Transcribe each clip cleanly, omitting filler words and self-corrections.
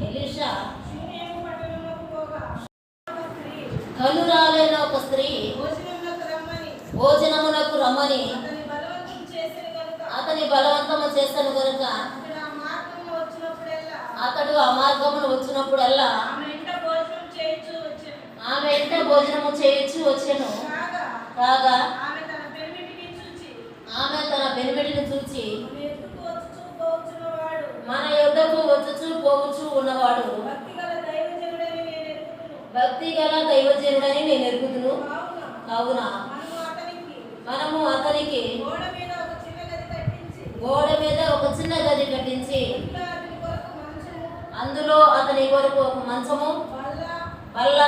Elisha కనురాలైన ఒక స్త్రీ భోజనమునకు రమ్మని అతని బలవంతము చేశాను కనుక అతడు ఆ మార్గమును వచ్చినప్పుడల్లా ఆమె ఇంట భోజనము చేయొచ్చు వచ్చాను. కాగా ఆమె తన పెనిమిటిని చూచి మన యొద్దకు వచ్చుచూ పోవచ్చు ఉన్నవాడు భక్తి గల దైవజనుడని నేను ఎరుగుదును. కావున మనము అతనికి గోడ మీద ఒక చిన్న గది కట్టించి అందులో అతని కొరకు ఒక మంచము బల్ల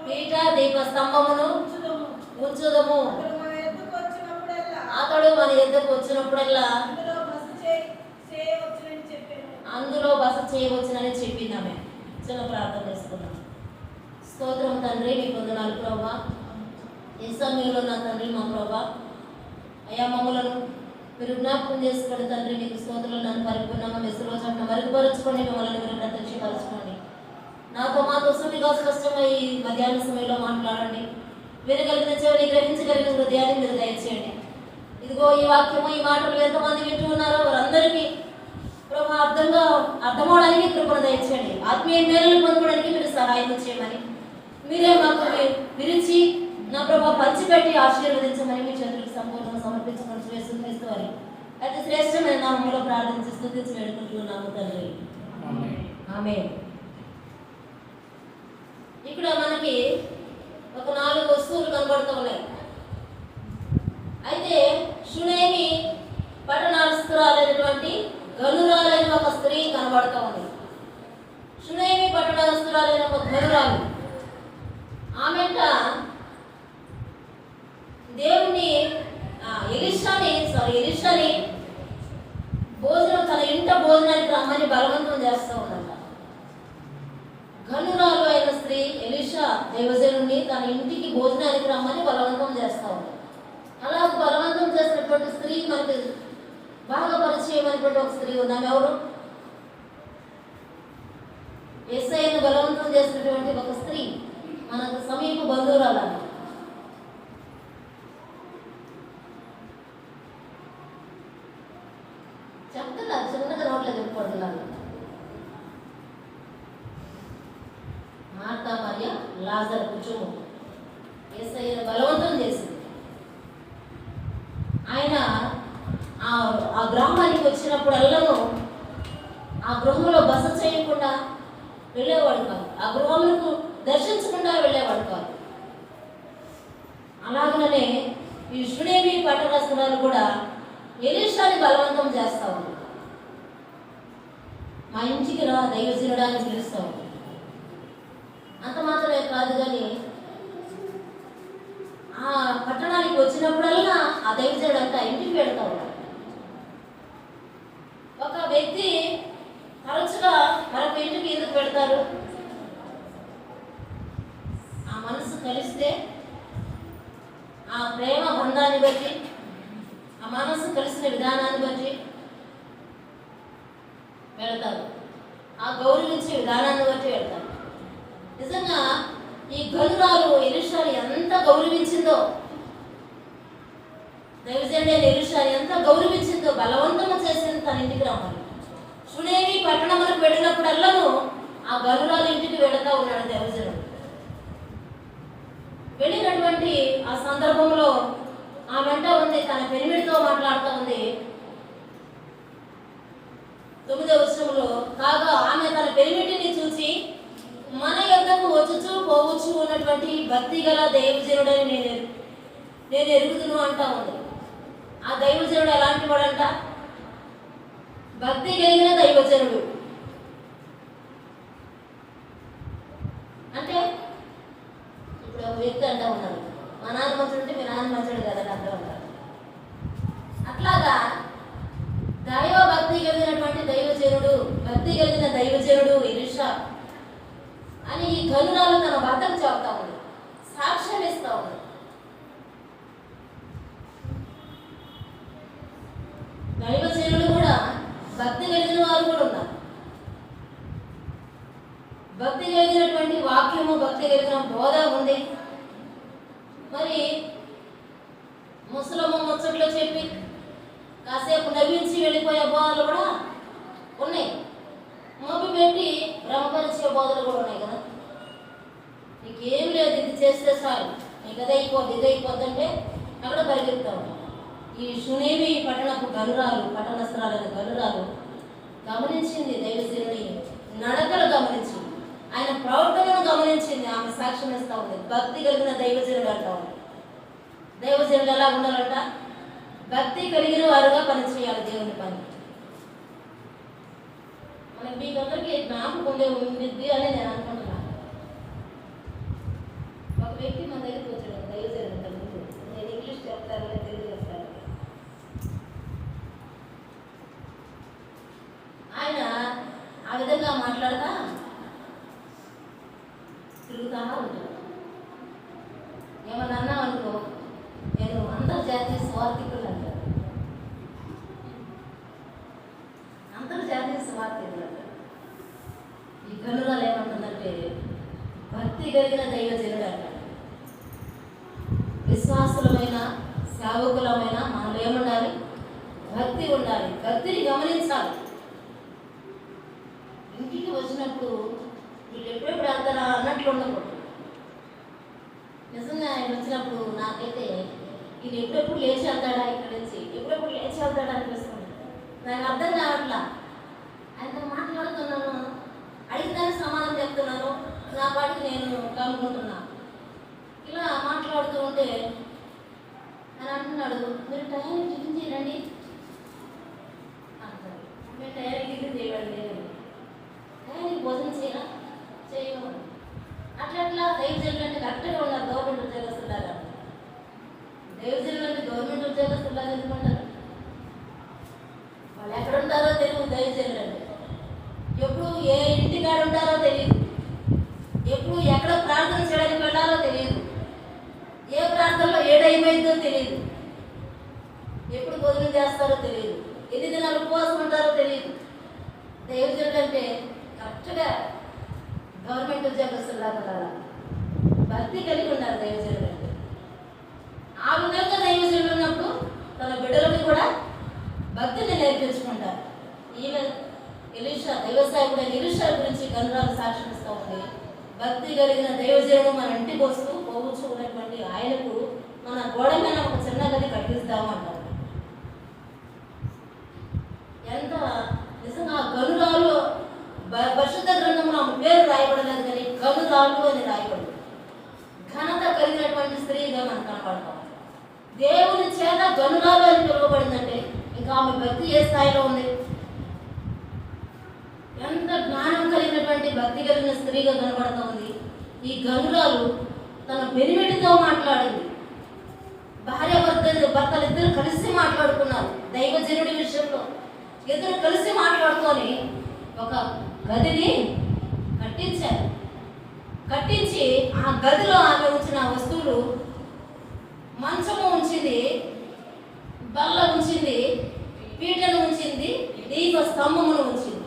పీఠ దీప స్తంభమును ఉంచుదము. అతడు మన ఎద్దకు వచ్చినప్పుడల్లా అందులో బస చేయవచ్చునని చెప్పింది ఆమె. చిన్న ప్రార్థన చేసుకున్నాం. స్తోత్రం తండ్రి, మీ పొందనాలు ప్రభా. ఈ సమయంలో నా తండ్రి మా ప్రభా అయా మమ్మలను మీరు జ్ఞాపకం చేసుకోండి తండ్రి. మీకు స్తోత్రాలు నన్ను పరిపూర్ణంగా మెస్సులోచండి మరుగుపరచుకోండి, మిమ్మల్ని మీరు ప్రత్యక్షపరచుకోండి. నాతో మాతో సుటిగా స్పష్టంగా ఈ మధ్యాహ్న సమయంలో మాట్లాడండి. వినగలిగిన చెవిని గ్రహించగలిగిన హృదయాన్ని మీరు దయచేయండి. ఇదిగో ఈ వాక్యము ఈ మాటలు ఎంతమంది వింటూ ఉన్నారో వారందరికీ ప్రభా అర్థమవడానికి కృపను దయచేయండి. ఆత్మీయ మేలు పొందుకోవడానికి మీరు సహాయం చేయమని మీరే మాకు విరిచి నా ప్రభా పంచిపెట్టి ఆశీర్వదించమని మీ చేతులకు సంపూర్ణంగా సమర్పించుకొని చేస్తుంది. అయితే శ్రేష్టమైన నామంలో ప్రార్థించి స్తుతించి వేడుకుంటున్నాము తండ్రి. ఆమేన్. ఇక్కడ మనకి ఒక 4 వస్తువులు కనబడుతూ ఉన్నాయి. అయితే షునేమి పట్టణస్థురాలైనటువంటి గనురాలైన ఒక స్త్రీ కనబడుతూ ఉంది. షునేమి పట్టణస్థురాలైన ఒక గనురాలు ఆమెట దేవుని ఎలీషాని భోజనం తన ఇంట భోజనానికి రమ్మని బలవంతం చేస్తూ ఉందంట. గనురాలు అయిన స్త్రీ ఎలీషా దైవజనుడిని తన ఇంటికి భోజనానికి రమ్మని బలవంతం చేస్తూ ఉంది. అలా బలవంతం చేసినటువంటి స్త్రీ మనకి బాగా పరిచయం అయినటువంటి ఒక స్త్రీ ఉన్నాం. ఎవరు? యేసయ్యను బలవంతం చేసినటువంటి ఒక స్త్రీ, మనకు సమీప బంధువురాలు. చెప్తున్నా చిన్నగా నోట్లో చెప్పుకుంటున్నాను. మార్తా మరియ లాజరు కుటుంబం యేసయ్యను బలవంతం చేసింది. ఆయన ఆ గ్రామానికి వచ్చినప్పుడల్లాను ఆ గృహంలో బస చేయకుండా వెళ్ళేవాడు కాదు, ఆ గృహములకు దర్శించకుండా వెళ్ళేవాడు కాదు. అలాగనే ఈ షునేమి పట్టణస్థురాలు కూడా ఎలీషాని బలవంతం చేస్తా ఉంది. మా ఇంటికి రా దైవజనుడానికి పిలుస్తూ ఉంది. అంత మాత్రమే కాదు కానీ ఆ పట్టణానికి వచ్చినప్పుడల్లా ఆ దైవజనుడు అంతా ఇంటికి పెడతా ఉంటాడు. ఒక వ్యక్తి తరచుగా మరొక ఇంటికి ఎందుకు పెడతారు? ఆ మనసు కలిస్తే, ఆ ప్రేమ బంధాన్ని బట్టి, ఆ మనసు కలిసిన విధానాన్ని బట్టి వెళ్తారు. ఆ గౌరవించే విధానాన్ని బట్టి వెళ్తారు. నిజంగా ఈ గనురాలు ఎలీషాని ఎంత గౌరవించిందో, దైవజనుడైన ఎలీషాని ఎంత గౌరవించిందో, బలవంతము చేసింది తన ఇంటికి రమ్మని. షునేమి పట్టణములకు వెళ్ళినప్పుడల్లాను ఆ గనురాలు ఇంటికి వెళతా ఉన్నాడు దైవజనుడు. వెళ్ళినటువంటి ఆ సందర్భంలో ఆ వెంట ఉంది, తన పెనిమిడితో మాట్లాడుతూ ఉంది. 9వ వచనంలో, కాగా ఆమె తన పెనిమిటిని చూసి మన యొద్దకు వచ్చుచూ పోవచ్చు ఉన్నటువంటి భక్తి గల దైవజనుడని నేను ఎరుగుదును అంటా ఉంది. ఆ దైవజనుడు ఎలాంటి వాడంట? భక్తి కలిగిన దైవజనుడు. అంటే ఇప్పుడు ఒక వ్యక్తి అంటా ఉన్నారు, మా నాన్న మంచుంటే మీ నాన్న మంచుడు కదా అంటూ ఉంటారు. అట్లాగా దైవ భక్తి కలిగినటువంటి దైవజనుడు, భక్తి కలిగిన దైవజనుడు ఎలీషా అని ఈ గనురాలు తన భర్తకు చెప్తా ఉంది, సాక్ష్యం ఇస్తా ఉంది. దైవజనులు కూడా భక్తి కలిగిన వారు కూడా ఉన్నారు. బోధ ఉంది. మరి ముసలమ్మ ముచ్చట్లో చెప్పి కాసేపు నవ్వించి వెళ్ళిపోయే బోధలు కూడా ఉన్నాయి. మబ్బు పెట్టి భ్రమపరిచే బోధలు కూడా ఉన్నాయి కదా. నీకేం లేదు, ఇది చేస్తే చాలు, నీకు అదైపోద్ది ఇదైపోద్ది అంటే అక్కడ పరిగెత్తా ఉంటాం. ఈ షునేమి పట్టణపు గనురాలు, పట్టణస్థరాలైన గనురాలు గమనించింది దైవజనుడి నడకలు, గమనించింది ఆయన ప్రవర్తనను గమనించింది. ఆమె సాక్ష్యం ఇస్తూ ఉంది. భక్తి కలిగిన దైవజనుడు అంటా ఉంది. దైవజనుడు ఎలా ఉండాలంట? భక్తి కలిగిన వారుగా పనిచేయాలి దేవుని పని. మనకి మీకందరికీ జ్ఞాపకం ఉండిద్ది అని నేను అనుకుంటున్నాను. ఒక వ్యక్తి మన దగ్గరికి వచ్చాడు, దైవజనుడు ముందు. నేను ఇంగ్లీష్ చెప్తాను, తెలుగు చెప్తాను. ఆయన ఆ విధంగా మాట్లాడతా తిరుగుతా ఉంటాడు. ఏమన్నా అన్నా అనుకో, నేను అంతర్జాతీయ స్వార్థికులు అంటారు. అంతర్జాతీయ స్వార్థికులు అంటారు. ఈ గనురాలు ఏమంటుందంటే భక్తి కలిగిన దైవజనుడు అంటారు. విశ్వాసులమైన సేవకులమైన మనలో ఏముండాలి? భక్తి ఉండాలి. భక్తిని గమనించాలి. ఇంటికి వచ్చినప్పుడు వీళ్ళు ఎప్పుడెప్పుడు వెళ్తారా అన్నట్లు ఉండకూడదు. నిజంగా ఆయన వచ్చినప్పుడు నాకైతే ఈయన ఎప్పుడెప్పుడు లేచి వెళ్తాడా, ఇక్కడ నుంచి ఎప్పుడెప్పుడు లేచి వెళ్తాడా అనిపిస్తుంది. నాకు అర్థం కావట్లా. ఆయనతో మాట్లాడుతున్నాను, అడిగితేనే సమాధానం చెప్తున్నాను, నా పాటికి నేను కనుక్కుంటున్నాను. ఇలా మాట్లాడుతూ ఉంటే ఆయన అంటున్నాడు, మీరు టైంకి టిఫిన్ చేయండి అంటారు. మీరు టైంకి టిఫిన్ చేయండి, టైంకి భోజనం చేయరా, చేయమని. అట్లా దైవజనులు అంటే కరెక్ట్గా ఉన్నారు. గవర్నమెంట్ ఉద్యోగస్తులాగా, దైవజనులు అంటే గవర్నమెంట్ ఉద్యోగస్తులాగా ఎందుకుంటారు? వాళ్ళు ఎక్కడ ఉంటారో తెలియదు. దైవజనులు అంటే ఎప్పుడు ఏ ఇంటికాడ ఉంటారో తెలియదు, ఎప్పుడు ఎక్కడ ప్రార్థన చేయడానికి వెళ్ళాలో తెలియదు, ఏ ప్రార్థనలో ఏడైపోయిందో తెలియదు, ఎప్పుడు భోజనం చేస్తారో తెలియదు, ఎన్ని దినాలు ఉపవాసం ఉంటారో తెలియదు. దైవజనులు అంటే కరెక్ట్గా గవర్నమెంట్ ఉద్యోగస్తులాగా ఉండాలి, భక్తి కలిగి ఉండాలి దైవజనులు అంటే. ఆ విధంగా దైవజనులు ఉన్నప్పుడు తన బిడ్డలకు కూడా భక్తిని నేర్పించుకుంటారు. ఈమె ఎలీషా, దైవసాయకుడు ఎలీషా గురించి గనురాలు సాక్ష్యం ఇస్తూ ఉంది. భక్తి కలిగిన దైవజనుడు మన ఇంటికి వస్తూ పోవచ్చు ఉన్నటువంటి ఆయనకు మన గోడ మీద ఒక చిన్న గది కట్టిస్తామంటారు. ఎంత నిజంగా గనురాలు పరిశుద్ధ గ్రంథంలో ఆమె పేరు రాయబడలేదు, కానీ గనురాలు అని రాయబడింది. ఘనత కలిగినటువంటి స్త్రీగా మనకు కనపడతాం. దేవుని చేత గనురాలు అని పిలువబడిందంటే ఇంకా ఆమె భక్తి ఏ స్థాయిలో ఉంది? ఎంత జ్ఞానం కలిగినటువంటి భక్తి కలిగిన స్త్రీగా కనబడుతూ ఉంది. ఈ గనురాలు తన పెనిమిటితో మాట్లాడింది. భార్య భర్తలు ఇద్దరు కలిసి మాట్లాడుకున్నారు. దైవజనుడి విషయంలో ఇద్దరు కలిసి మాట్లాడుకొని ఒక గదిని కట్టించారు. కట్టించి ఆ గదిలో ఆమె ఉంచిన వస్తువులు, మంచము ఉంచింది, బల్ల ఉంచింది, పీటను ఉంచింది, దీప స్తంభమును ఉంచింది.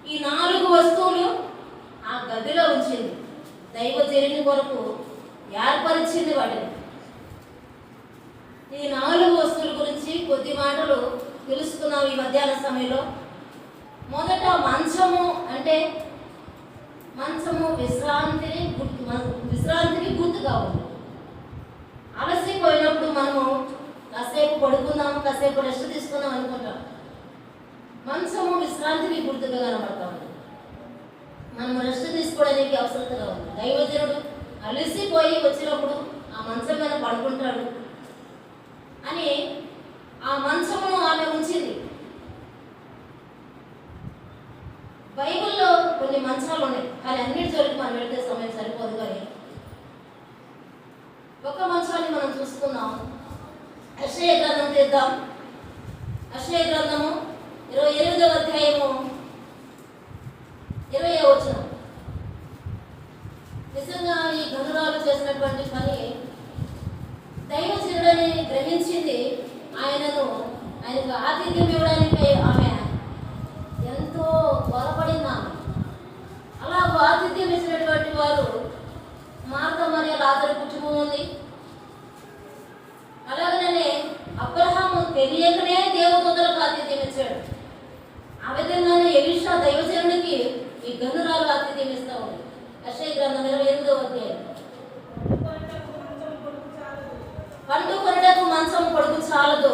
ఈ 4 వస్తువులు ఆ గదిలో ఉంచింది. దైవజనుని కొరకు ఏర్పరిచింది వాటిని. ఈ 4 వస్తువుల గురించి కొద్ది మాటలు తెలుసుకున్నాం ఈ మధ్యాహ్న సమయంలో. మొదట మంచము అంటే మంచము విశ్రాంతికి గుర్తుగా ఉంది. అలసిపోయినప్పుడు మనము కాసేపు పడుకుందాము, కాసేపు రెస్ట్ తీసుకుందాం అనుకుంటాం. మంచము విశ్రాంతికి గుర్తుగా కనబడతాం. మనం రెస్ట్ తీసుకోవడానికి అవసరతగా ఉంది. దైవజనుడు అలసిపోయి వచ్చినప్పుడు ఆ మంచం మీద పడుకుంటాడు అని ఆ మంచమును ఆమె ఉంచింది. బైబిల్లో కొన్ని మంచాలు ఉన్నాయి, కానీ అన్నిటి జోలికి మనం వెళితే సమయం సరిపోదు. కానీ ఒక మంచాన్ని మనం చూసుకుందాం. యెషయా గ్రంథం తీద్దాం. యెషయా గ్రంథము 28వ అధ్యాయము 20వ వచనం. నిజంగా ఈ గనురాలు చేసినటువంటి పని దైవజనుడని గ్రహించింది. ఆయనకు ఆతిథ్యం ఇవ్వడానికి ఆమె ఎంతో త్వరపడింది. ఆమె అలా ఆతిథ్యం ఇచ్చినటువంటి వారు మార్త మరియు లాజరు కుటుంబం ఉంది. అలాగనే అబ్రహాము తెలియకనే దేవదూతలకు ఆతిథ్యం ఇచ్చాడు. ఆ విధంగానే ఎలీషా దైవజనుడికి ఈ గనురాలు ఆతిథ్యం ఇస్తా ఉంది. యెషయా గ్రంథం 28వ అధ్యాయం. పండు కొరటకు మంచం పొడుగు చాలదు,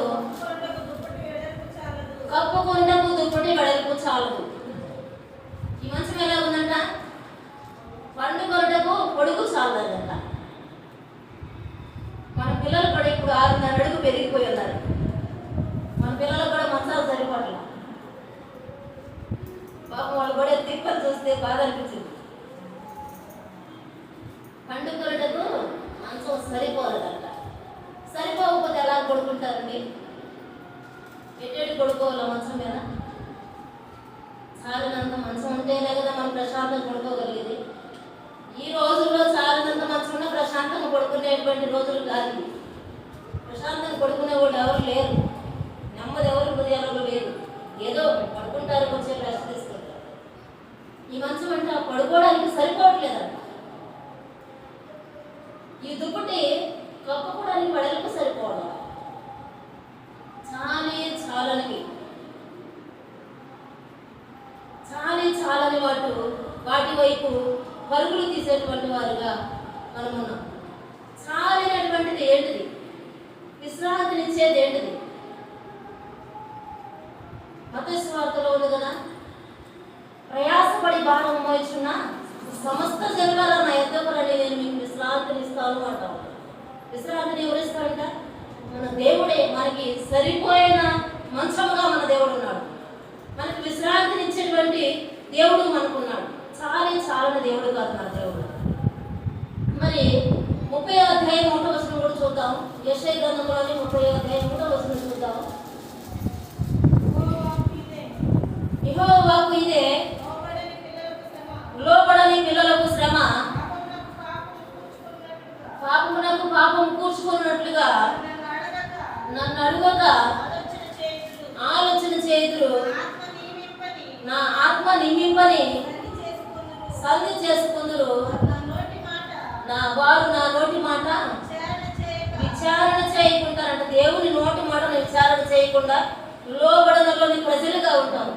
కప్పు కొరటకు దుప్పటి వెడల్పు చాలదు. ఈ మంచం ఎలా ఉందంట? పండు కొరటకు పొడుగు చాలదంట. మన పిల్లలు కూడా ఇప్పుడు 6.5 అడుగు పెరిగిపోయి ఉన్నారు. మన పిల్లలకు కూడా మంచాలు సరిపడలా. పాపం వాళ్ళు కూడా తిప్పలు చూస్తే బాధ అనిపించింది. పండు కొరటకు మంచం సరిపోలేదంట. సరిపోకపోతే ఎలా పడుకుంటారండి? ఎట్టేటి పడుకోవాలా మంచం మీద? చాలినంత మంచం ఉంటేనే కదా మనం ప్రశాంతంగా పడుకోగలిగేది. ఈ రోజుల్లో చాలినంత మంచం ఉన్న ప్రశాంతంగా పడుకునేటువంటి రోజులు కాదు. ప్రశాంతంగా పడుకునే వాళ్ళు ఎవరు లేరు. నెమ్మది ఎవరు హృదయాలలో లేదు. ఏదో పడుకుంటారు, వచ్చే రెస్ట్ తీసుకుంటారు. ఈ మంచం అంటే పడుకోవడానికి సరిపోవట్లేదంట. ఈ దుప్పటి కప్పుకోవడానికి వెడల్పు సరిపోవడం, చాలని వాటి వైపు పరుగులు తీసేటువంటి వారుగా మనం ఉన్నాం. చాలినటువంటిది ఏంటిది? విశ్రాంతినిచ్చేది ఏంటిది? మత్తయి సువార్తలో ఉంది కదా, ప్రయాసపడి భారం మోయిచున్న సమస్త జనులారా నా యొద్దకు రండి, నేను మీకు విశ్రాంతినిస్తాను అంటాం. విశ్రాంతిని ఎవరిస్తాడంట? మన దేవుడే. మనకి సరిపోయిన మంచముగా మన దేవుడు ఉన్నాడు. మనకి విశ్రాంతినిచ్చేటువంటి దేవుడు మనకున్నాడు. చాలని దేవుడు కాదు మన దేవుడు. మరి 30వ అధ్యాయం 1వ వచనం కూడా చూద్దాం. యెషయా గ్రంథంలోని 30వ అధ్యాయం 1వ వచనం చూద్దాం. యెహోవా వాక్కు ఇదే, లోబడని పిల్లలకు శ్రమ, పాపమునకు పాపం కూర్చుకున్నట్లుగా నన్ను అడుగక ఆలోచన చేయుదురు. నా ఆత్మ నిమింపని సంధి చేసుకుందురు. వారు నా నోటి మాట విచారణ చేయకుంటారంట. దేవుని నోటి మాటను విచారణ చేయకుండా లోబడనలోని ప్రజలుగా ఉంటారు.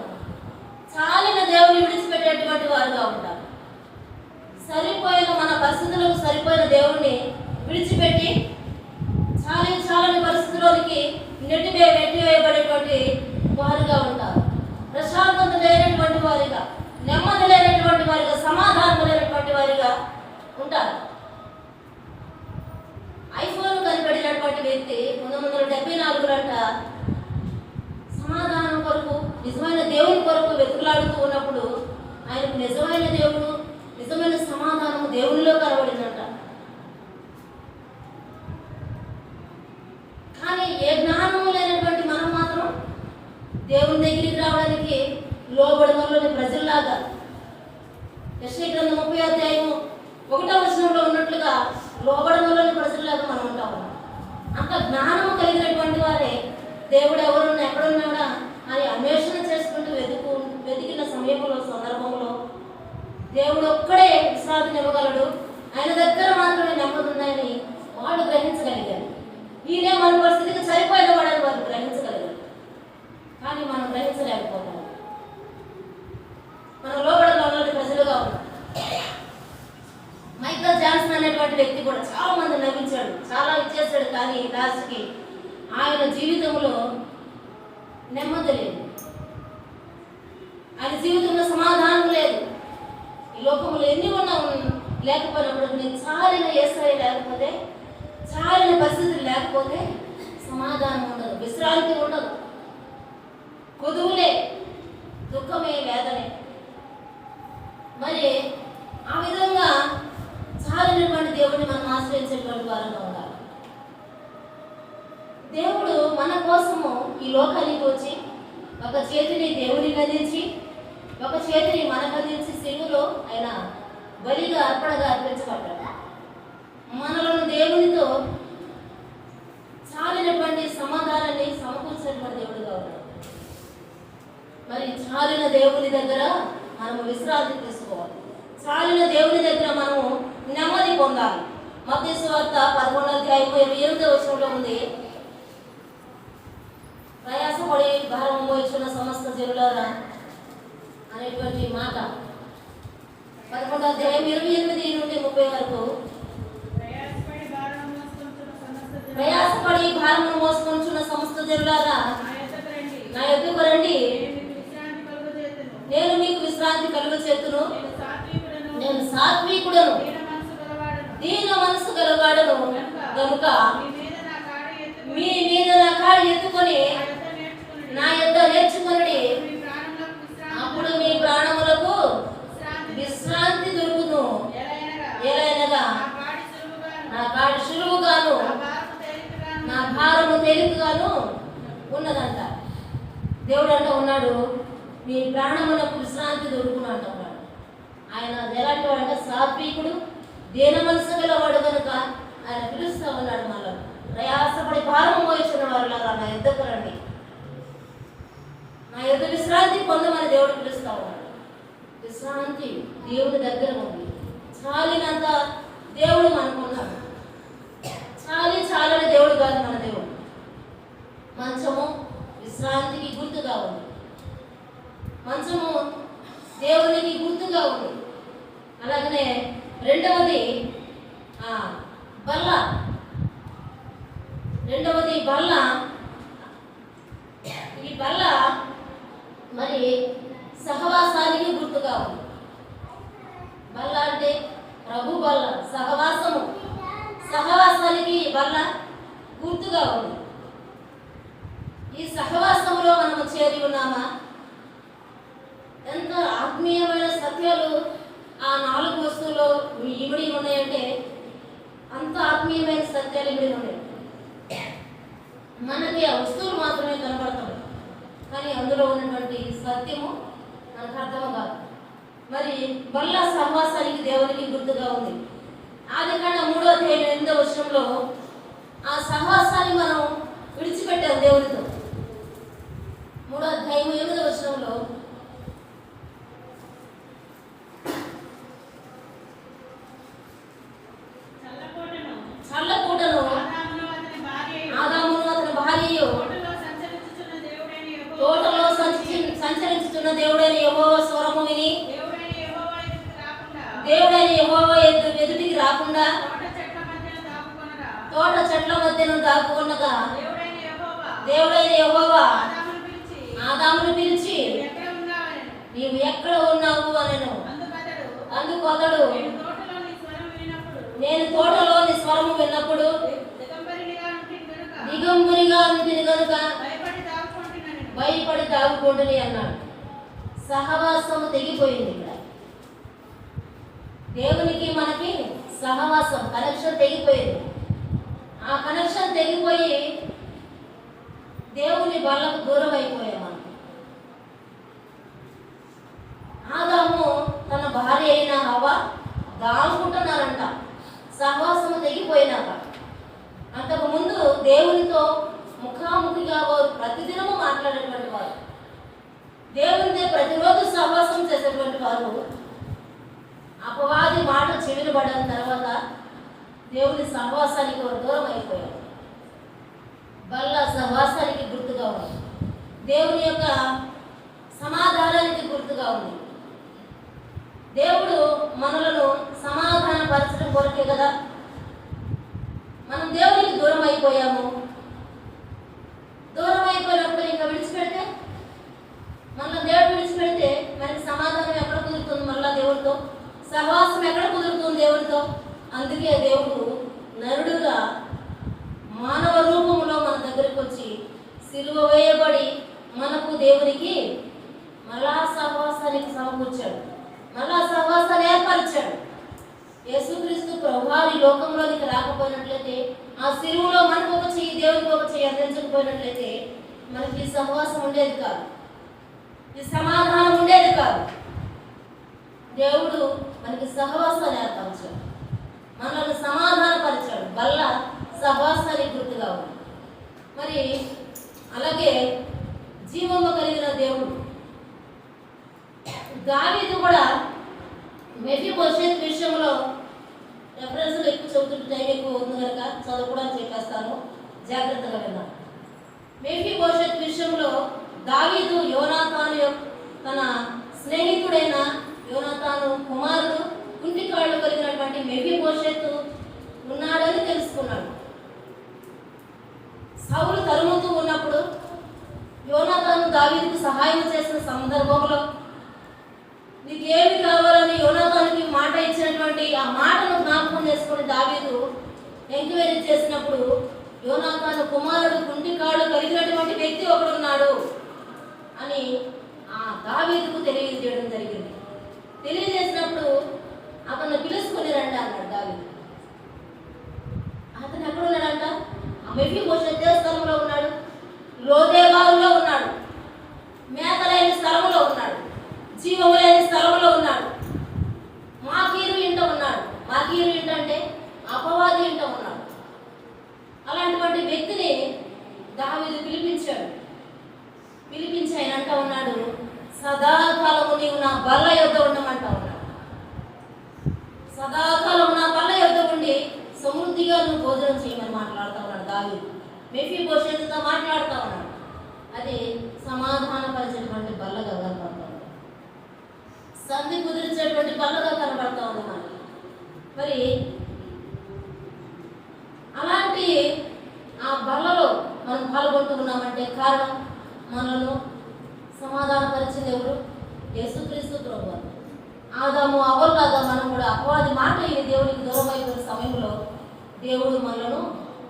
చాలిన దేవుని విడిచిపెట్టేటువంటి వారుగా ఉంటారు. సరిపోయిన మన పరిస్థితులకు సరిపోయిన దేవుణ్ణి విడిచిపెట్టి చాలని పరిస్థితుల్లోనికి నెట్టివేయబడేటువంటి వారుగా ఉంటారు. ప్రశాంతత లేనటువంటి వారిగా, నెమ్మది లేనటువంటి వారిగా, సమాధానం లేనటువంటి వారిగా ఉంటారు. ఐఫోన్ కనిపెట్టినటువంటి వ్యక్తి 1974 సమాధానం కొరకు, నిజమైన దేవుని కొరకు వెతుకులాడుతూ ఉన్నప్పుడు ఆయనకు నిజమైన దేవుడు, నిజమైన సమాధానం దేవునిలో కనబడిందంట. కానీ ఏ జ్ఞానము లేనటువంటి మనం మాత్రం దేవుని దగ్గరికి రావడానికి లోబడడంలోని ప్రజల్లాగా, యెషయా గ్రంథం 30వ అధ్యాయం 1వ వచనంలో ఉన్నట్లుగా లోబడడంలోని ప్రజల్లాగా మనం ఉంటాము. అంత జ్ఞానము కలిగినటువంటి వారే దేవుడు ఎవరున్నా ఎక్కడున్నాడా అని అన్వేషణ చేసుకుంటూ వెతికిన సమయంలో, సందర్భంలో దేవుడు ఒక్కడే విశ్రాంతిని ఇవ్వగలడు, ఆయన దగ్గర మాత్రమే నెమ్మది ఉన్నాయని వాళ్ళు గ్రహించగలిగారు. ఈయనే మన పరిస్థితికి సరిపోయిన వాడని వారు గ్రహించగలిగారు. కానీ మనం గ్రహించలేకపోతాం. మనం లోబడలోని ప్రజలుగా ఉన్నాం. మైకల్ జాన్సన్ అనేటువంటి వ్యక్తి కూడా చాలా మంది నవ్వించాడు, చాలా ఇచ్చేసాడు. కానీ లాస్ట్కి ఆయన జీవితంలో నెమ్మది లేదు, ఆయన జీవితంలో సమాధానం లేదు. ఈ లోకంలో ఎన్ని ఉన్నా లేకపోయినప్పుడు నేను చాలిన యేసయ్య లేకపోతే, చాలిన పరిస్థితులు లేకపోతే సమాధానం ఉండదు, విశ్రాంతి ఉండదు, కొదువులే, దుఃఖమే, వేదనే. మరి ఆ విధంగా చాలినటువంటి దేవుడిని మనం ఆశ్రయించేటువంటి వారంగా ఉండాలి. దేవుడు మన కోసము ఈ లోకానికి వచ్చి ఒక చేతిని దేవునికి అందించి, ఒక చేతిని మనకు అందించి సిలువలో ఆయన బలిగా అర్పణగా అర్పించబడ్డాడు. మనలో దేవునితో చాలినటువంటి సమాధానాన్ని సమకూర్చినటువంటి దేవుడిగా ఉన్నాడు. మరి చాలిన దేవుని దగ్గర మనము విశ్రాంతి తీసుకోవాలి. చాలిన దేవుని దగ్గర మనము నెమ్మది పొందాలి. మత్తయి సువార్త 11:28 ఉంది, ప్రయాసపడి భారం మోయించున్న సమస్త జనులారా అనేటువంటి మాట. 11:28-30 వరకు, ప్రయాసపడి భారమును మోసుకొంచున్న సమస్త జనులారా నా యొద్దకు రండి, నేను మీకు విశ్రాంతి కలుగచేతును. నేను సాత్వికుడను, దీన మనసు గలవాడను కనుక మీ మీద నా కాడి ఎత్తుకొని నా యొద్ద నేర్చుకొనుడి, అప్పుడు మీ ప్రాణములకు విశ్రాంతి దొరుకును. ఎలైనగా నా కాడి సులువుగాను నా భారము తేలికగాను ఉన్నదంట. దేవుడు అంట ఉన్నాడు, మీ ప్రాణములకు విశ్రాంతి దొరుకును అంటున్నాడు. ఆయన ఎలాంటి వాడు అంటే సాత్వికుడు, దీన మనసు గలవాడు కనుక ఆయన పిలుస్తూ ఉన్నాడు. మళ్ళీ ప్రయాసపడి భారం మోయించిన వారులారా నా యొద్దకు రండి, నా యొద్ద విశ్రాంతి పొందమని దేవుడు పిలుస్తూ ఉన్నాడు. విశ్రాంతి దేవుడి దగ్గర ఉంది. చాలినంత దేవుడు మనకున్నాడు. చాలని దేవుడు కాదు మన దేవుడు. మంచము విశ్రాంతికి గుర్తుగా ఉంది. మంచము దేవునికి గుర్తుగా ఉంది. అలాగనే రెండవది బల్ల. ఈ బల్ల మరి సహవాసానికి గుర్తుగా ఉంది. బల్ల అంటే ప్రభు బల్ల, సహవాసానికి బల్ల గుర్తుగా ఉంది. ఈ సహవాసంలో మనము చేరి ఉన్నామా? ఎంత ఆత్మీయమైన సత్యాలు ఆ 4 వస్తువుల్లో ఇమిడి ఉన్నాయంటే అంత ఆత్మీయమైన సత్యాలు ఇమిడి ఉన్నాయి. మనకి ఆ వస్తువులు మాత్రమే కనబడతాయి, కానీ అందులో ఉన్నటువంటి సత్యము మనకు అర్థం కాదు. మరి బల్ల సహవాసానికి దేవునికి గుర్తుగా ఉంది. ఆదికాండం 3:8 ఆ సహవాసాన్ని మనం విడిచిపెట్టాం దేవునితో. 3:8 చల్లపూటను ఆదామును అతని భార్యయు తోటలో సంచరించుచున్న దేవుడైన యెహోవా స్వరము విని దేవుడైన యెహోవా ఎదుటికి రాకుండా తోట చెట్ల మధ్యను దాక్కుకొనగా దేవుడైన యెహోవా ఆదామును పిలిచి నీవు ఎక్కడ ఉన్నావు అనెను. అందుకు అతడు నేను తోటలోని స్వరము విన్నప్పుడు దిగంబరిగా ఉంటుంది కనుక భయపడి దాగుకుంటుని అన్నాడు. సహవాసము తెగిపోయింది. ఇక్కడ దేవునికి మనకి సహవాసం కనెక్షన్ తెగిపోయింది. ఆ కనెక్షన్ తెగిపోయి దేవుని బల్లకు దూరం అయిపోయాం. మనం ఆదాము తన భార్య అయిన హవ్వ దాగుకుంటున్నారంట సహవాసము తెగిపోయినాక. అంతకు ముందు దేవునితో ముఖాముఖిగా వారు ప్రతిదినము మాట్లాడేటువంటి వారు, దేవునితో ప్రతిరోజు సహవాసం చేసేటువంటి వారు. అపవాది మాట చెవినబడిన తర్వాత దేవుని సహవాసానికి వారు దూరం అయిపోయారు. బల్ల సహవాసానికి గుర్తుగా ఉంది. దేవుని యొక్క సమాధానానికి గుర్తుగా ఉంది. దేవుడు మనలను సమాధాన పరచడం కొరకే కదా మనం దేవునికి దూరం అయిపోయాము. దూరం అయిపోయినప్పుడు ఇంకా విడిచిపెడితే, మళ్ళీ దేవుడు విడిచిపెడితే మనకి సమాధానం ఎక్కడ కుదురుతుంది? మళ్ళీ దేవుడితో సహవాసం ఎక్కడ కుదురుతుంది దేవుడితో? అందుకే దేవుడు నరుడుగా మానవ రూపంలో మన దగ్గరికి వచ్చి సిలువ వేయబడి మనకు దేవునికి మళ్ళా సహవాసానికి సమకూర్చాడు, మళ్ళా సహవాసాన్ని ఏర్పరిచాడు. యేసుక్రీస్తు ప్రభువారి లోకంలోనికి రాకపోయినట్లయితే, ఆ సిలువలో మనకు ఒక చెయ్యి దేవునికి ఒక చెయ్యి అందించకపోయినట్లయితే మనకి ఈ సహవాసం ఉండేది కాదు, ఈ సమాధానం ఉండేది కాదు. దేవుడు మనకి సహవాసాన్ని ఏర్పరిచాడు, మనల్ని సమాధానపరిచాడు. వల్ల సహవాసానికి గుర్తుగా ఉంది. మరి అలాగే జీవము కలిగిన దేవుడు దావీదు కూడా మెఫీబోషెత్ విషయంలో రెఫరెన్స్లు ఎక్కువ చెబుతుంటే టైం ఎక్కువ అవుతుంది కనుక చదువుకోవడానికి చెప్పేస్తాను, జాగ్రత్తగా విన్నాను. మెఫీబోషెత్ విషయంలో దావీదు తన స్నేహితుడైన యోనాతాను కుమారుడు కుంటికాళ్ళు కలిగినటువంటి మెఫీబోషెత్ ఉన్నాడని తెలుసుకున్నాడు. సౌలు తరుముతూ ఉన్నప్పుడు యోనాతాను దావీదుకు సహాయం చేసిన సందర్భంలో నీకేమి కావాలని యోనాతానుకి మాట ఇచ్చినటువంటి ఆ మాటను జ్ఞాపకం చేసుకుని దావీదు ఎంక్వైరీ చేసినప్పుడు యోనాతాను కుమారుడు కుంటికాళ్ళు కలిగినటువంటి వ్యక్తి ఒకడున్నాడు అని ఆ దావీదుకు తెలియజేయడం జరిగింది. తెలియజేసినప్పుడు అతన్ని పిలుచుకొని రండి అన్నాడు దావీదు. అతను ఎక్కడున్నాడంట? మెఫీబోషెత్ స్థలంలో ఉన్నాడు, లోదేబారులో ఉన్నాడు, మేతలేని స్థలంలో ఉన్నాడు, జీవము లేని స్థలంలో ఉన్నాడు, మాకీరు ఇంట ఉన్నాడు. మాకీరు ఇంట అంటే అపవాది ఇంట ఉన్నాడు. అలాంటి వ్యక్తిని దావీదు పిలిపించాడు. పిలిపించి ఆయన అంటా ఉన్నాడు, సదాకాలము నీవు నా బల్ల యొద్ద ఉండమంటా ఉన్నాడు. సదాకాలము నా బల్ల యొద్ద ఉండి సమృద్ధిగా నువ్వు భోజనం చేయమని మాట్లాడుతూ ఉన్నాడు దావీదు. మెఫీబోషెతుతో మాట్లాడుతూ ఉన్నాడు. అది సమాధానపరిచేటువంటి బల్లగా కనబడతా ఉంది, సంధి కుదిరించేటువంటి బల్లగా కనబడతా ఉంది మనకి. మరి అలాంటి ఆ బల్లలో మనం పాల్గొంటున్నామంటే కారణం మనను సమాధానపరిచింది ఎవరు? యేసుక్రీస్తు ప్రభువు. ఆదాము అవ్వలాగా మనం కూడా అపవాది మాట ఈ దేవుడికి దూరం అయిపోయిన సమయంలో దేవుడు మనలను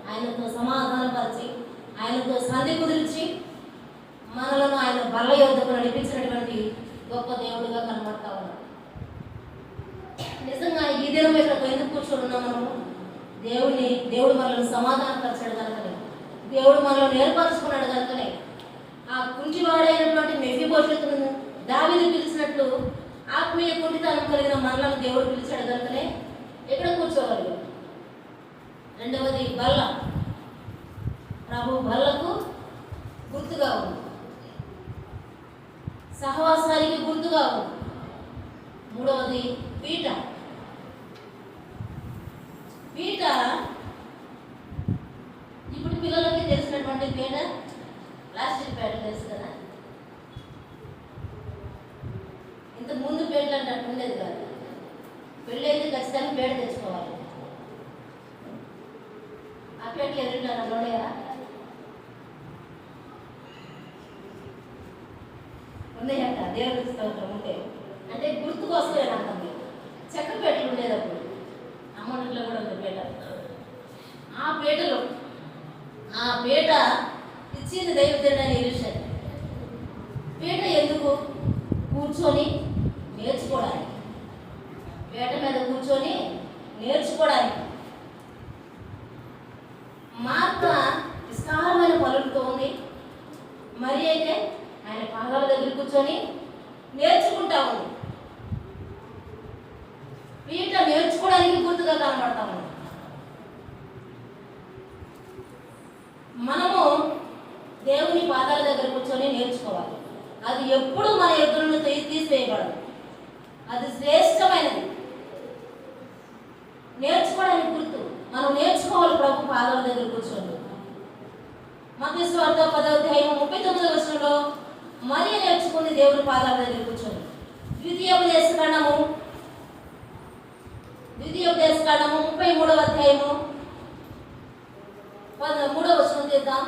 ఆయనతో సమాధానపరిచి ఆయనతో సంధి కుదిర్చి మనలను ఆయన బల్ల యొద్దకు నడిపించినటువంటి గొప్ప దేవుడిగా కనబడతా ఉన్నాడు. నిజంగా ఈ దినం ఇక్కడ ఎందుకు కూర్చొని ఉన్నాం మనము? దేవుడు మనల్ని సమాధానపరిచాడు కనుకనే, దేవుడు మనల్ని ఏర్పరచుకున్నాడు కనుకనే ఆ కుంటివాడైనటువంటి మెఫీబోషెతును దావీదు పిలిచినట్లు ఆత్మీయ కుంటితనం కలిగిన మనలను దేవుడు పిలిచాడు కనుకనే ఎక్కడ కూర్చోగలిగాడు. రెండవది బల్ల, ప్రభు బల్లకు గుర్తుగా ఉంది, సహవాసానికి గుర్తుగా ఉంది. మూడవది పీట. పీట ఇప్పుడు పిల్లలకి తెలిసినటువంటి పీట ప్లాస్టిక్ పీట తెలుసు కదా. ఇంతకు ముందు పీటలు అంటే అట్లా ఉండేది కాదు. పెళ్ళి అయితే ఖచ్చితంగా పీట తెచ్చుకోవాలి. ఆ పీటలు ఎదురుగా ఉండేరా? ఉన్నాయంట, దేవుడికి స్తోత్రం. ఉంటే అంటే గుర్తుకొస్తే అంటుంది. చెక్క పీటలు ఉండేటప్పుడు అమ్మట్లో కూడా ఉంది పీట. ఆ పీట ఇచ్చింది దైవజనుడైన ఎలీషా. పీట ఎందుకు? కూర్చొని నేర్చుకోవడానికి, పీట మీద కూర్చొని నేర్చుకోవడానికి. మార్త విస్తారమైన పనులతో ఉంది, మరి అయితే ఆయన పాదాల దగ్గర కూర్చొని నేర్చుకుంటా ఉంది. పీట నేర్చుకోవడానికి గుర్తుగా కనబడతా ఉంది. మనము దేవుని పాదాల దగ్గర కూర్చొని నేర్చుకోవాలి. అది ఎప్పుడు మన ఎదురును తీసివేయబడదు. అది శ్రేష్టమైనది. నేర్చుకోవడానికి గుర్తు మనం నేర్చుకోవాలి ప్రభు పాదాల దగ్గర కూర్చొని. మత్తయి సువార్త 10వ అధ్యాయం 39వ వచనంలో మరి నేర్చుకుని దేవుని పాదాల దగ్గర కూర్చొని. ద్వితీయోపదేశ కాండము 33వ అధ్యాయము 3వ వచనం చేద్దాం.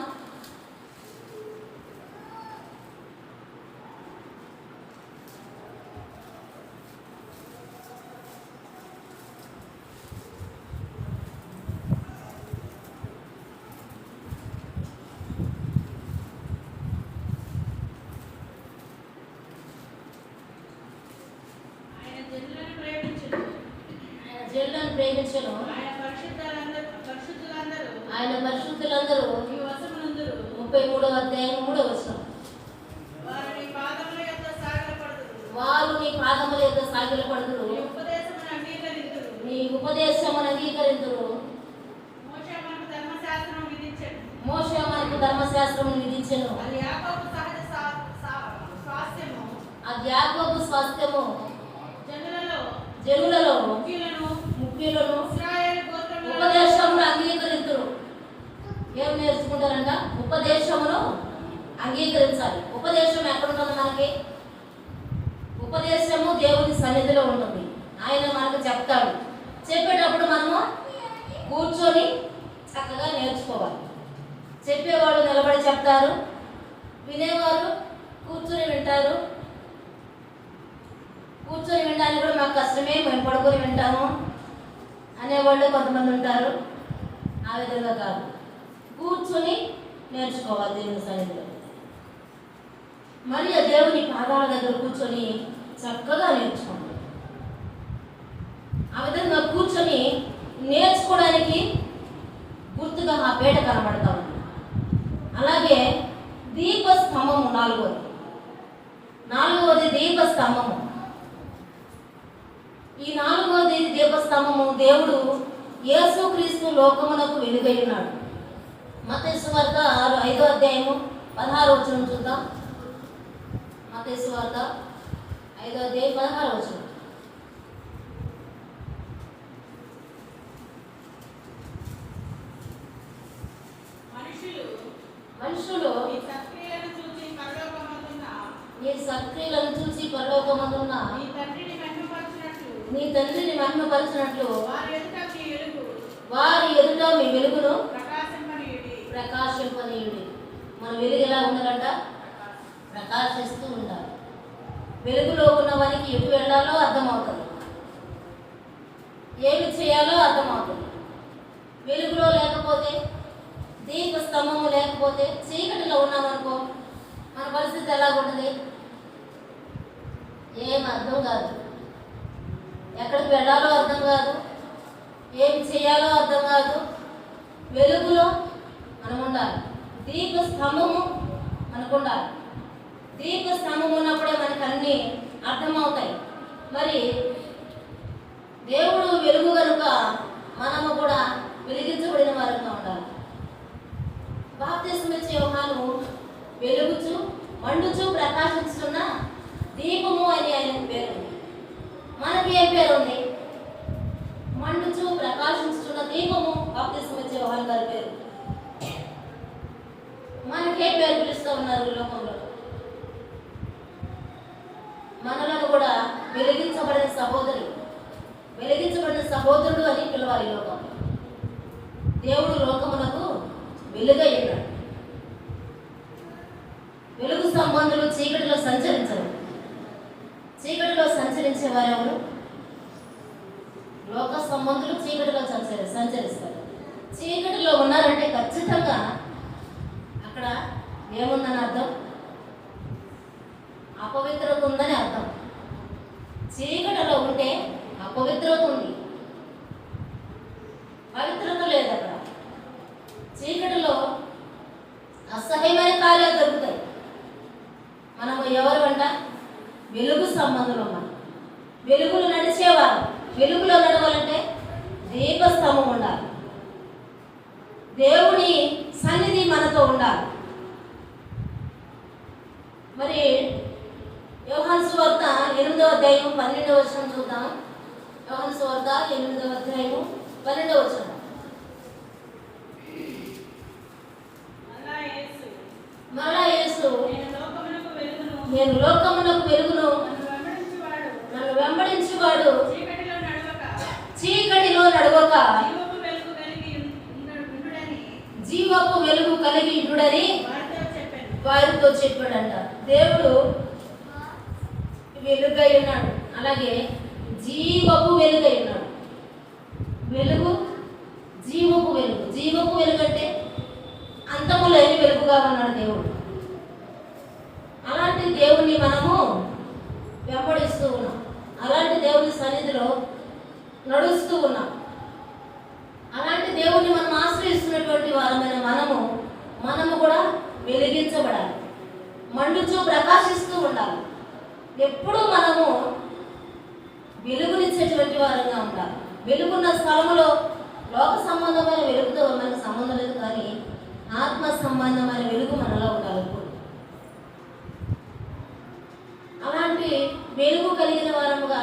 జనులను ప్రేమించను, ఆయన పరిశుద్ధులందరూ 33వ అధ్యాయం 3వ వచనం. వారు నీ పాదముల యొద్ద సాగిలపడుదురు, నీ ఉపదేశమును అంగీకరింతురు. మోషే మనకు ధర్మశాస్త్రము విధించెను, అది యాకోబు స్వాస్థ్యము. జనులలో ముఖ్యులను ఉపదేశమును అంగీకరించురు. ఏం నేర్చుకుంటారంట? ఉపదేశమును అంగీకరించాలి. ఉపదేశం ఎక్కడ ఉంటుంది మనకి? ఉపదేశము దేవుని సన్నిధిలో ఉంటుంది. ఆయన మనకు చెప్తాడు. చెప్పేటప్పుడు మనము కూర్చొని చక్కగా నేర్చుకోవాలి. చెప్పేవాడు నిలబడి చెప్తారు, వినేవారు కూర్చొని వింటారు. కూర్చొని వినడానికి కూడా మాకు కష్టమే, మేము పడుకొని వింటాము అనేవాళ్ళు కొంతమంది ఉంటారు. ఆ విధంగా కాదు, కూర్చొని నేర్చుకోవాలి దేవుని సన్నిధిలో. మరి ఆ దేవుని పాదాల దగ్గర కూర్చొని చక్కగా నేర్చుకోండి. ఆ విధంగా కూర్చొని నేర్చుకోవడానికి గుర్తుగా ఆ పీట కనబడతా ఉంది. అలాగే దీపస్తంభము నాలుగవది దీపస్తంభము. ఈ 4వది దీపస్తంభము దేవుడు యేసుక్రీస్తు లోకమునకు వెలుగై ఉన్నాడు. మత్తయి సువార్త 5వ అధ్యాయము 16వ వచనం చూద్దాం. మత్తయి సువార్త 5వ అధ్యాయం 16వ వచనం. మనుషులు నీ సత్క్రియలను చూసి పరలోకమందున్న నీ తండ్రిని మహిమపరచినట్లు వారి ఎదుట మీ వెలుగును ప్రకాశింపనీయుడి. మన వెలుగు ఎలా ఉండాలంట? ప్రకాశిస్తూ ఉండాలి. వెలుగులో ఉన్న వారికి ఎటు వెళ్ళాలో అర్థమవుతుంది, ఏమి చేయాలో అర్థమవుతుంది. వెలుగులో లేకపోతే, దీపస్తంభము లేకపోతే, చీకటిలో ఉన్నామనుకో, మన పరిస్థితి ఎలాగుంటుంది? ఏం అర్థం కాదు. ఎక్కడికి వెళ్ళాలో అర్థం కాదు, ఏమి చేయాలో అర్థం కాదు. వెలుగులో మనం ఉండాలి. దీపస్తంభము మనకు ఉండాలి. దీపస్తంభం ఉన్నప్పుడే మనకు అన్నీ అర్థమవుతాయి. మరి దేవుడు వెలుగు కనుక మనము కూడా వెలిగించబడిన వారంగా ఉండాలి. బాప్తిస్మం ఇచ్చే యోహాను వెలుగుచు మండుచు ప్రకాశిస్తున్న దీపము అని ఆయన పేరు. మనకి ఏ పేరు ఉంది? మండుచు ప్రకాశిస్తున్న దీపము బాప్తిస్మం ఇచ్చే యోహాను గారి పేరు. మనకే పేరు పిలుస్తూ ఉన్నారు లోకంలో. మనలను కూడా వెలిగించబడిన సహోదరుడు అని పిలవాలి లోకం. దేవుడు లోకమునకు వెలుగై ఉన్నాడు. వెలుగు సంబంధులు చీకటిలో సంచరించరు. చీకటిలో సంచరించే వారెవరు? లోక సంబంధులు చీకటిలో సంచరిస్తారు. చీకటిలో ఉన్నారంటే ఖచ్చితంగా అక్కడ ఏముందని అర్థం? అపవిత్రత ఉందని అర్థం. చీకటిలో ఉంటే అపవిత్రత ఉంది, పవిత్రత లేదు. అక్కడ చీకటిలో అసహ్యమైన కార్యాలు జరుగుతాయి. మనము ఎవరు అంట? వెలుగు సంబంధులు ఉన్నాం. వెలుగులు నడిచేవారు. వెలుగులో నడవాలంటే దీపస్తంభం ఉండాలి. దేవుని సన్నిధి మనతో ఉండాలి. మరి యోహాను సువార్త 8వ అధ్యాయం 12వ వచనం చూద్దాం. యోహాను సువార్త 8వ అధ్యాయం 12వ వచనం. మరలా యేసు నేను లోకమునకు వెలుగును, నన్ను వెంబడించువాడు చీకటిలో నడవక జీవపు వెలుగు కలిగి ఉండుడని వారితో చెప్పాడంట. దేవుడు వెలుగై ఉన్నాడు, అలాగే జీవపు వెలుగై ఉన్నాడు. వెలుగు జీవపు వెలుగు. జీవపు వెలుగు అంటే అంతము లేని వెలుగుగా ఉన్నాడు దేవుడు. అలాంటి దేవుణ్ణి మనము వెంబడిస్తూ ఉన్నాం. అలాంటి దేవుని సన్నిధిలో నడుస్తూ ఉన్నాం. అలాంటి దేవుణ్ణి మనం ఆశ్రయిస్తున్నటువంటి వారమైన మనము కూడా వెలిగించబడాలి. మండుచూ ప్రకాశిస్తూ ఉండాలి. ఎప్పుడూ మనము వెలుగునిచ్చేటువంటి వారంగా ఉండాలి. వెలుగున్న స్థలంలో లోక సంబంధమైన వెలుగుతో మనకు సంబంధం లేదు, కానీ ఆత్మ సంబంధమైన వెలుగు మనలో ఉండాలి. అలాంటి వెలుగు కలిగిన వారముగా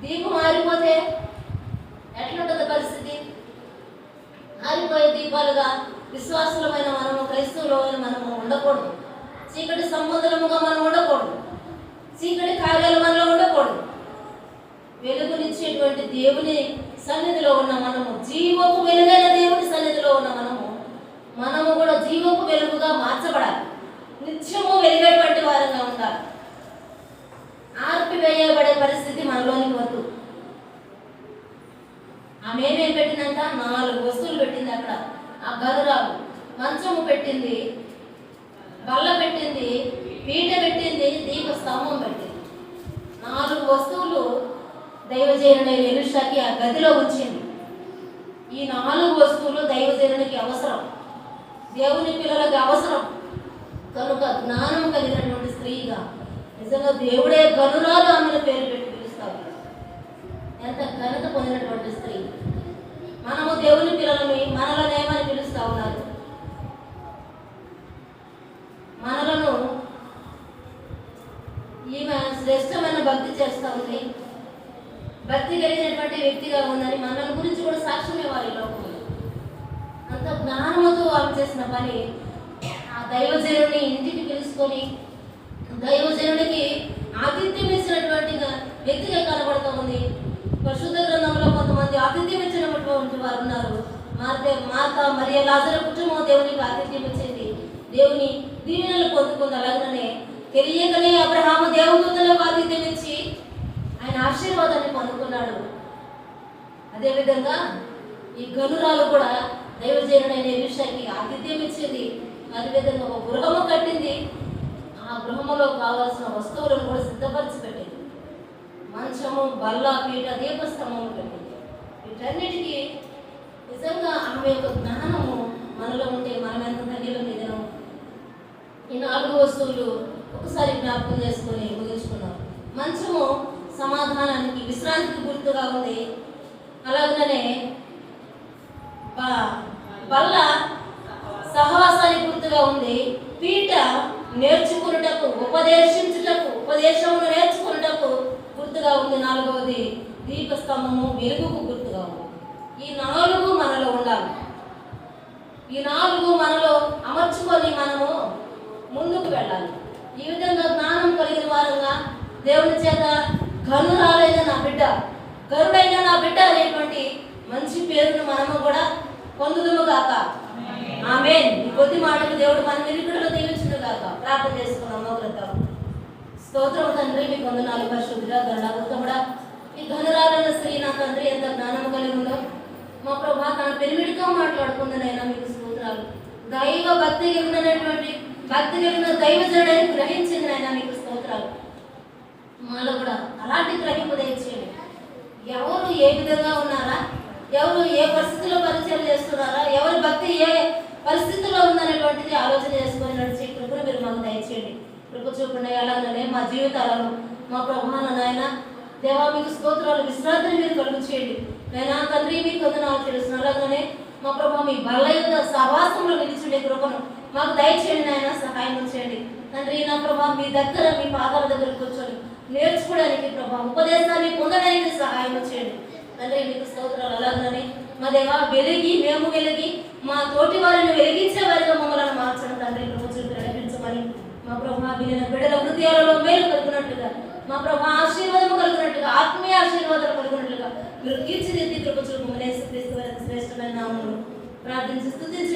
దీపం ఆరిపోతే ఎట్లుంటుంది పరిస్థితి? ఆరిపోయే దీపాలుగా విశ్వాసులమైన మనము, క్రైస్తవులమైన మనము ఉండకూడదు. చీకటి సంబంధముగా మనం ఉండకూడదు. చీకటి కార్యాలు మనలో ఉండకూడదు. వెలుగునిచ్చేటువంటి దేవుని సన్నిధిలో ఉన్న మనము, జీవపు వెలుగైన దేవుని సన్నిధిలో ఉన్న మనము కూడా జీవపు వెలుగుగా మార్చబడాలి. నిత్యము వెలిగేటువంటి వారంగా ఉండాలి. ఆర్పివేయబడే పరిస్థితి మనలోనికి వద్దు. ఆమె ఏమేమి పెట్టిందంట? 4 వస్తువులు పెట్టింది అక్కడ. ఆ గరురాలు మంచము పెట్టింది, బల్ల పెట్టింది, పీట పెట్టింది, దీప స్తంభం పెట్టింది. 4 వస్తువులు దైవజనుడైన ఎలీషాకి ఆ గదిలో ఉంచింది. ఈ 4 వస్తువులు దైవజనునికి అవసరం, దేవుని పిల్లలకు అవసరం. కనుక జ్ఞానం కలిగినటువంటి స్త్రీగా నిజంగా దేవుడే గనురాలు ఆమెను పేరు పెట్టి పిలుస్తాడు. ఎంత ఘనత పొందినటువంటి స్త్రీ. మనము దేవుని పిల్లలని మనలను ఏమని పిలుస్తా ఉన్నారు? మనలను ఈమె శ్రేష్టమైన భక్తి చేస్తూ ఉంది, భక్తి కలిగినటువంటి వ్యక్తిగా ఉందని మనల గురించి కూడా సాక్ష్యమే వారి లోకంలో. అంత జ్ఞానముతో ఆమె చేసిన పని ఆ దైవజనుడిని ఇంటికి పిలుచుకొని దైవజనుడికి ఆతిథ్యం ఇచ్చినటువంటి వ్యక్తిగా కనబడుతూ ఉంది. పరిశుద్ధ గ్రంథంలో కొంతమంది ఆతిథ్యం ఇచ్చినటువంటి వారు ఉన్నారు. మార్త మరియు లాజరు కుటుంబం దేవునికి ఆతిథ్యం ఇచ్చింది, దేవుని దీవెనలు పొందుకుంది. అలాగనే తెలియకనే అబ్రహాము దేవదూతలకు ఆతిథ్యం ఇచ్చి ఆయన ఆశీర్వాదాన్ని పొందుకున్నాడు. అదేవిధంగా ఈ గనురాలు కూడా దైవజనుడైన ఎలీషాకి ఆతిథ్యం ఇచ్చింది. అదేవిధంగా ఒక గృహము కట్టింది. ఆ గృహములో కావాల్సిన వస్తువులను కూడా సిద్ధపరిచి పెట్టింది. మంచము, బల్ల, పీట, దీపస్తంభము పెట్టింది. వీటన్నిటికీ నిజంగా ఆమె యొక్క జ్ఞానము మనలో ఉంటే మనం ఎంత ధన్యులం నిజం. ఈ 4 వస్తువులు ఒకసారి జ్ఞాపకం చేసుకొని ముగించుకున్నాం. మంచము సమాధానానికి, విశ్రాంతికి గుర్తుగా ఉంది. అలాగనే బల్ల సహవాసానికి గుర్తుగా ఉంది. పీట నేర్చుకున్నటకు, ఉపదేశమును నేర్చుకున్నటకు గుర్తుగా ఉంది. 4వది దీపస్తంభము వెలుగుకు గుర్తుగా ఉంది. ఈ 4 మనలో ఉండాలి. ఈ 4 మనలో అమర్చుకొని మనము ముందుకు వెళ్ళాలి. ఈ విధంగా జ్ఞానం కలిగిన వారంగా దేవుని చేత గనురాలైన నా బిడ్డ, గరుడైన నా బిడ్డ అనేటువంటి మంచి పేరును మనము కూడా పొందుదుము గాక. ఆమేన్. ఈ కొద్ది మాటలు దేవుడు మన నిలుపులో దీవించును గాక. ప్రార్థన చేసుకున్నాం. మోకరిద్దాం. స్తోత్రం తండ్రి, మీ వందనాలు పరిశుద్ధుడా, గరుడా, ఉత్తముడా. ఈ గనురాలైన స్త్రీ నా తండ్రి ఎంత జ్ఞానం కలిగి ఉందో మా ప్రభా, తన పెరిమిడితో మాట్లాడుకుందనైనా మీకు స్తోత్రాలు. దైవ భక్తి కలిగిన దైవజనుడని గ్రహించిందనైనా మీకు స్తోత్రాలు. మాలో కూడా అలాంటి గ్రహింపు తెచ్చేయండి. ఎవరు ఏ విధంగా ఉన్నారా, ఎవరు ఏ పరిస్థితిలో పరిచయం చేస్తున్నారా, ఎవరి భక్తి ఏ పరిస్థితిలో ఉందనేటువంటిది ఆలోచన చేసుకొని నడిచే కృపను మీరు మాకు దయచేయండి. కృప చూపండి. అలాగనే మా జీవితాలను మా ప్రభాన నాయన దేవా మీకు స్తోత్రాలు, విశ్రాంతిని మీరు కలుగు చేయండి. నైనా తండ్రి మీకు వందనాలు తెలుసు. అలాగనే మా ప్రభా మీ బల్ల యొక్క సహవాసంలో నిలిచిండే కృపను మాకు దయచేయండి. నాయన సహాయం చేయండి తండ్రి. నా ప్రభా మీ దగ్గర, మీ పాదాల దగ్గర కూర్చొని నేర్చుకోవడానికి ప్రభా, ఉపదేశాన్ని పొందడానికి సహాయం చేయండి తండ్రి. మీకు స్తోత్రాలు. అలాగనే మా దేవా మేము వెలిగి మా తోటి వారిని వెలిగించే వారిగా మమ్మల్ని మార్చడం తండ్రి. రోజు నడిపించమని మా ప్రభా వినిన బిడ్డల హృదయాలలో మేలు కలుగునట్లుగా, మా ప్రభా ఆశీర్వాదం కలుగునట్లుగా, ఆత్మీయ ఆశీర్వాదాలు కలుగునట్లుగా మీరు తీర్చిదిద్ది కృప చూపమని యేసుక్రీస్తు వారి శ్రేష్టమైన నామములో ప్రార్థించి స్తుతించి